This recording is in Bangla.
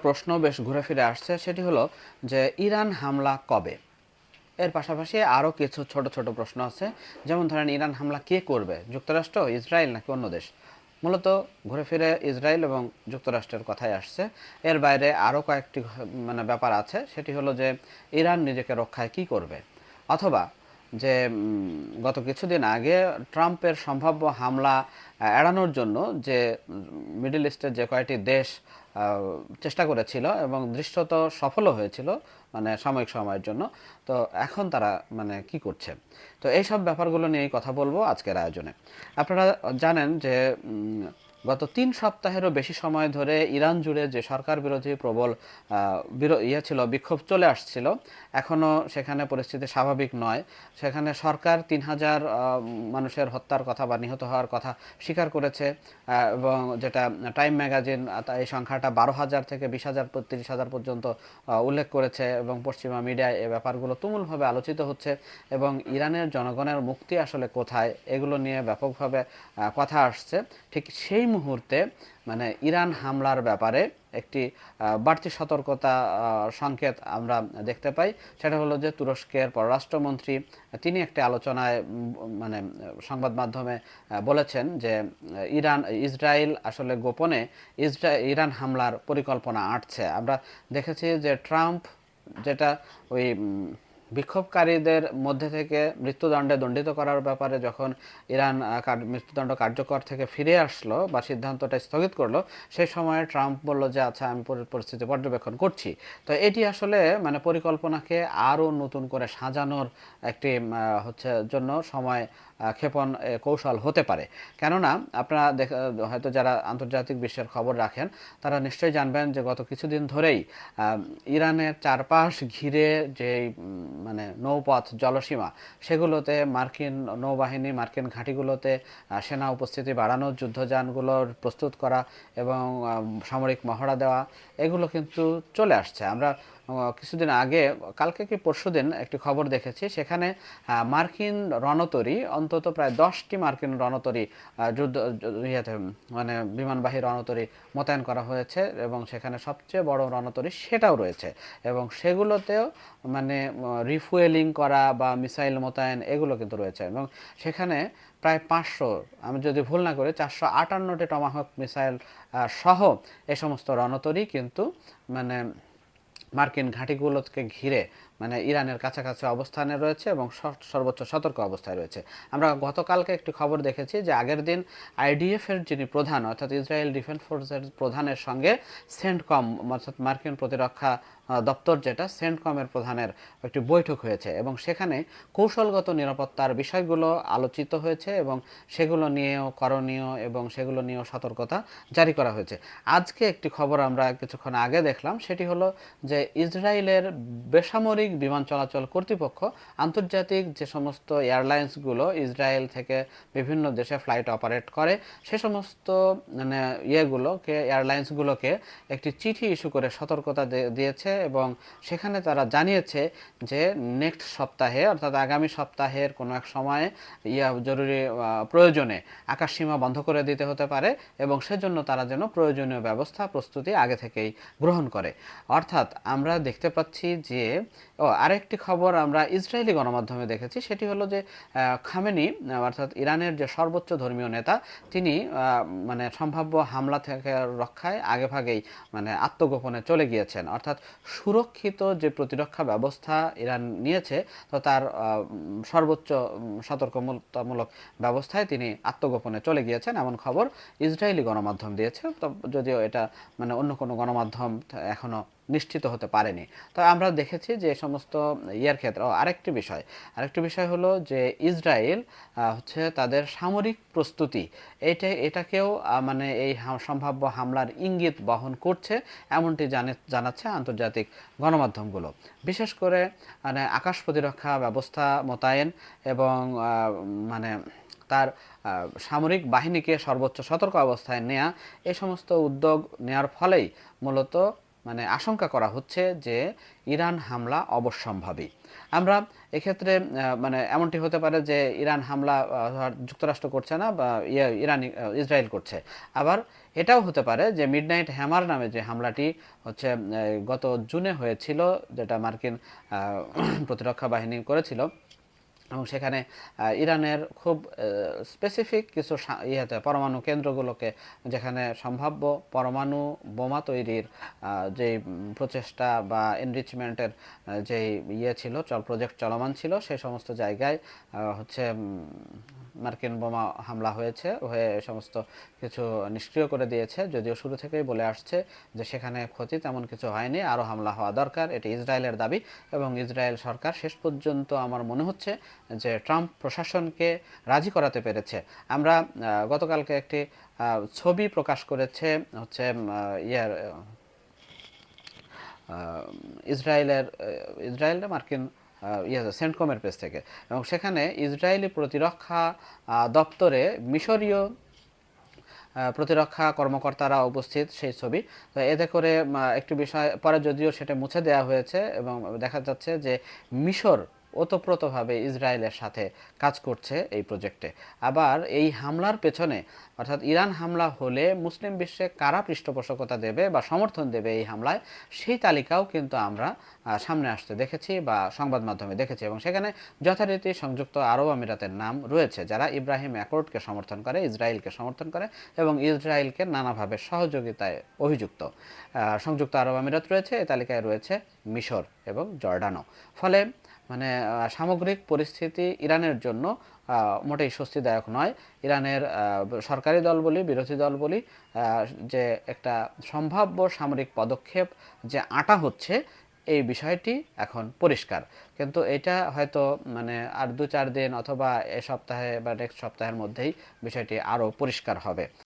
প্রশ্ন বেশ ঘুরে ফিরে আসছে, সেটি হলো যে ইরান হামলা কবে। এর পাশাপাশি আরও কিছু ছোট ছোট প্রশ্ন আছে, যেমন ধরেন ইরান হামলা কে করবে, যুক্তরাষ্ট্র, ইসরায়েল নাকি অন্য দেশ। মূলত ঘুরে ফিরে ইসরায়েল এবং যুক্তরাষ্ট্রের কথাই আসছে। এর বাইরে আরও কয়েকটি ব্যাপার আছে, সেটি হলো যে ইরান নিজেকে রক্ষায় কি করবে, অথবা যে গত কিছুদিন আগে ট্রাম্পের সম্ভাব্য হামলা এড়ানোর জন্য যে মিডল ইস্টের যে কয়েকটি দেশ চেষ্টা করেছিল এবং দৃশ্যত সফলও হয়েছিল সাময়িক সময়ের জন্য, তো এখন তারা কি করছে। তো এই সব ব্যাপারগুলো নিয়েই কথা বলবো আজকের আয়োজনে। আপনারা জানেন যে গত 3 সপ্তাহেরও বেশি সময় ধরে ইরান জুড়ে যে সরকার বিরোধী প্রবল ছিল, বিক্ষোভ চলে আসছিল, এখনও সেখানে পরিস্থিতি স্বাভাবিক নয়। সেখানে সরকার 3,000 মানুষের হত্যার কথা বা নিহত হওয়ার কথা স্বীকার করেছে, এবং যেটা টাইম ম্যাগাজিন এই সংখ্যাটা 12,000 থেকে 20,000 30,000 পর্যন্ত উল্লেখ করেছে, এবং পশ্চিমা মিডিয়ায় এই ব্যাপারগুলো তুমুলভাবে আলোচিত হচ্ছে। এবং ইরানের জনগণের মুক্তি আসলে কোথায়, এগুলো নিয়ে ব্যাপকভাবে কথা আসছে। ঠিক সেই মুহূর্তে ইরান হামলার ব্যাপারে একটি বাড়তি সতর্কতা সংকেত আমরা দেখতে পাই। সেটা হলো যে তুরস্কের পররাষ্ট্রমন্ত্রী তিনি একটি আলোচনায় সংবাদ মাধ্যমে বলেছেন যে ইসরায়েল আসলে গোপনে ইরান হামলার পরিকল্পনা আঁটছে। আমরা দেখেছি যে ট্রাম্প যেটা ওই বিক্ষোভকারীদের মধ্যে থেকে মৃত্যুদণ্ডে দণ্ডিত করার ব্যাপারে যখন ইরান মৃত্যুদণ্ড কার্যকর থেকে ফিরে আসলো বা সিদ্ধান্তটা স্থগিত করলো, সেই সময় ট্রাম্প বলল যে আচ্ছা, আমি পরিস্থিতি পর্যবেক্ষণ করছি। তো এটি আসলে পরিকল্পনাকে আরও নতুন করে সাজানোর একটি জন্য সময় ক্ষেপণ কৌশল হতে পারে। কেননা আপনারা হয়তো যারা আন্তর্জাতিক বিশ্বের খবর রাখেন, তারা নিশ্চয়ই জানবেন যে গত কিছুদিন ধরেই ইরানের চারপাশ ঘিরে যে নৌপথ জলসীমা, সেগুলোতে মার্কিন নৌবাহিনী মার্কিন ঘাঁটিগুলোতে সেনা উপস্থিতি বাড়ানো, যুদ্ধযানগুলোর প্রস্তুত করা এবং সামরিক মহড়া দেওয়া, এগুলো কিন্তু চলে আসছে। আমরা কিছুদিন আগে, কালকে কি পরশুদিন একটি খবর দেখেছি, সেখানে মার্কিন রণতরী, অন্তত প্রায় 10টি মার্কিন রণতরী যুদ্ধ বিমানবাহী রণতরী মোতায়েন করা হয়েছে, এবং সেখানে সবচেয়ে বড় রণতরী সেটাও রয়েছে, এবং সেগুলোতেও রিফুয়েলিং করা বা মিসাইল মোতায়েন এগুলো কিন্তু রয়েছে। এবং সেখানে প্রায় 500, আমি যদি ভুল না করি 458টি টমাহক মিসাইল সহ এ সমস্ত রণতরী কিন্তু মার্কিন ঘাঁটিগুলোকে ঘিরে ইরানের কাছাকাছি অবস্থানে রয়েছে এবং সর্বোচ্চ সতর্ক অবস্থায় রয়েছে। আমরা গতকালকে একটি খবর দেখেছি যে আগের দিন আইডিএফ এর যিনি প্রধান, অর্থাৎ ইসরায়েল ডিফেন্স ফোর্সের প্রধানের সঙ্গে সেন্টকম, অর্থাৎ মার্কিন প্রতিরক্ষা দপ্তর যেটা, সেন্টকমের প্রধানের একটি বৈঠক হয়েছে, এবং সেখানে কৌশলগত নিরাপত্তার বিষয়গুলো আলোচিত হয়েছে, এবং সেগুলো নিয়েও করণীয় এবং সেগুলো নিয়েও সতর্কতা জারি করা হয়েছে। আজকে একটি খবর আমরা কিছুক্ষণ আগে দেখলাম, সেটি হলো যে ইসরায়েলের বেসামরিক বিমান চলাচল কর্তৃপক্ষ আন্তর্জাতিক যে সমস্ত এয়ারলাইন্সগুলো ইসরায়েল থেকে বিভিন্ন দেশে ফ্লাইট অপারেট করে, সে সমস্ত এয়ারলাইন্সগুলোকে একটি চিঠি ইস্যু করে সতর্কতা দিয়েছে, এবং সেখানে তারা জানিয়েছে যে নেক্সট সপ্তাহে, অর্থাৎ আগামী সপ্তাহের কোনো এক সময়ে জরুরি প্রয়োজনে আকাশসীমা বন্ধ করে দিতে হতে পারে, এবং সেজন্য তারা যেন প্রয়োজনীয় ব্যবস্থা প্রস্তুতি আগে থেকেই গ্রহণ করে। অর্থাৎ আমরা দেখতে পাচ্ছি যে আরেকটি খবর আমরা ইসরায়েলি গণমাধ্যমে দেখেছি, সেটি হলো যে খামেনি, অর্থাৎ ইরানের যে সর্বোচ্চ ধর্মীয় নেতা, তিনি সম্ভাব্য হামলা থেকে রক্ষায় আগেভাগেই আত্মগোপনে চলে গিয়েছেন। অর্থাৎ সুরক্ষিত যে প্রতিরক্ষা ব্যবস্থা ইরান নিয়েছে, তো তার সর্বোচ্চ সতর্কতামূলক ব্যবস্থায় তিনি আত্মগোপনে চলে গিয়েছেন, এমন খবর ইসরায়েলি গণমাধ্যম দিয়েছে। যদিও এটা অন্য কোনো গণমাধ্যম এখনো নিশ্চিত হতে পারেনি। তো আমরা দেখেছি যে সমস্ত ক্ষেত্রে আরেকটি বিষয় হলো যে ইসরায়েল তাদের সামরিক প্রস্তুতি, এটাকেও এই সম্ভাব্য হামলার ইঙ্গিত বহন করছে, এমনটি জানাচ্ছে আন্তর্জাতিক গণমাধ্যমগুলো। বিশেষ করে আকাশ প্রতিরক্ষা ব্যবস্থা মোতায়েন এবং তার সামরিক বাহিনীকে সর্বোচ্চ সতর্ক অবস্থায় নেয়া, এই সমস্ত উদ্যোগ নেওয়ার ফলেই মূলত মানে আশঙ্কা করা হচ্ছে যে ইরান হামলা অবশ্যম্ভাবী। আমরা এক্ষেত্রে মানে এমনটি হতে পারে যে ইরান হামলা যুক্তরাষ্ট্র করছে না, বা ইসরায়েল করছে। আবার এটাও হতে পারে যে মিডনাইট হ্যামার নামে যে হামলাটি হচ্ছে গত জুনে হয়েছিল, যেটা মার্কিন প্রতিরক্ষা বাহিনী করেছিল, এবং সেখানে ইরানের খুব স্পেসিফিক কিছু পরমাণু কেন্দ্রগুলোকে, যেখানে সম্ভাব্য পরমাণু বোমা তৈরির যে প্রচেষ্টা বা এনরিচমেন্টের যে ছিল, প্রজেক্ট চলমান ছিল, সেই সমস্ত জায়গায় হচ্ছে মার্কিন বোমা হামলা হয়ে সমস্ত কিছু নিষ্ক্রিয় করে দিয়েছে। যদিও শুরু থেকেই বলে আসছে যে সেখানে ক্ষতি তেমন কিছু হয়নি, আরও হামলা হওয়া দরকার, এটি ইসরায়েলের দাবি। এবং ইসরায়েল সরকার শেষ পর্যন্ত আমার মনে হচ্ছে যে ট্রাম্প প্রশাসনকে রাজি করাতে পেরেছে। আমরা গতকালকে একটি ছবি প্রকাশ করেছে হচ্ছে ইয়ার ইসরায়েলের মার্কিন সেন্টকমের পেজ থেকে, এবং সেখানে ইসরায়েলি প্রতিরক্ষা দপ্তরে মিশরীয় প্রতিরক্ষা কর্মকর্তারা উপস্থিত সেই ছবি। তো এতে করে একটি বিষয় পরে যদিও সেটা মুছে দেওয়া হয়েছে, এবং দেখা যাচ্ছে যে মিশর ওতপ্রোতভাবে ইসরায়েলের সাথে কাজ করছে এই প্রজেক্টে। আবার এই হামলার পেছনে, অর্থাৎ ইরান হামলা হলে মুসলিম বিশ্বে কারা পৃষ্ঠপোষকতা দেবে বা সমর্থন দেবে এই হামলায়, সেই তালিকাও কিন্তু আমরা সামনে আসতে দেখেছি বা সংবাদ মাধ্যমে দেখেছি, এবং সেখানে যথারীতি সংযুক্ত আরব আমিরাতের নাম রয়েছে, যারা ইব্রাহিম অ্যাকর্ডকে সমর্থন করে, ইসরায়েলকে সমর্থন করে এবং ইসরায়েলকে নানাভাবে সহযোগিতায় অভিযুক্ত। সংযুক্ত আরব আমিরাত রয়েছে, এই তালিকায় রয়েছে মিশর এবং জর্ডানও। ফলে মানে সামগ্রিক পরিস্থিতি ইরানের জন্য মোটেই স্বস্তিদায়ক নয়। ইরানের সরকারি দল বলি, বিরোধী দল বলি, যে একটা সম্ভাব্য সামরিক পদক্ষেপ যে আঁটা হচ্ছে, এই বিষয়টি এখন পরিষ্কার। কিন্তু এটা হয়তো মানে আর 2-4 দিন অথবা এ সপ্তাহে বা নেক্সট সপ্তাহের মধ্যেই বিষয়টি আরও পরিষ্কার হবে।